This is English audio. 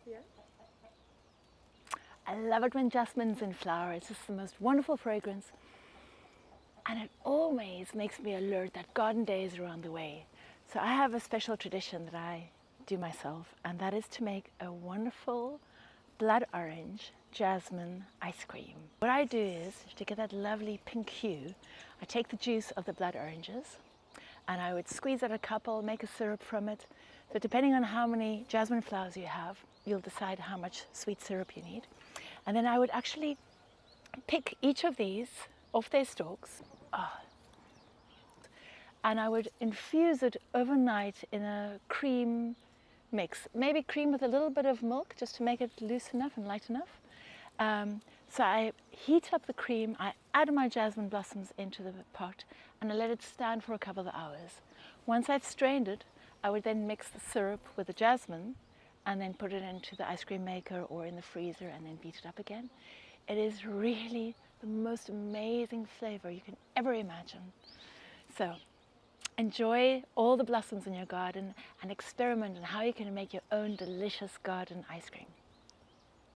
Yeah. I love it when jasmine's in flower. It's just the most wonderful fragrance. And it always makes me alert that garden days are on the way. So I have a special tradition that I do myself, and that is to make a wonderful blood orange jasmine ice cream. What I do is, to get that lovely pink hue, I take the juice of the blood oranges and I would squeeze out a couple, make a syrup from it. So depending on how many jasmine flowers you have, you'll decide how much sweet syrup you need. And then I would actually pick each of these off their stalks, and I would infuse it overnight in a cream mix, maybe cream with a little bit of milk just to make it loose enough and light enough. So I heat up the cream, I add my jasmine blossoms into the pot, and I let it stand for a couple of hours. Once I've strained it, I would then mix the syrup with the jasmine and then put it into the ice cream maker or in the freezer and then beat it up again. It is really the most amazing flavor you can ever imagine. So enjoy all the blossoms in your garden and experiment on how you can make your own delicious garden ice cream.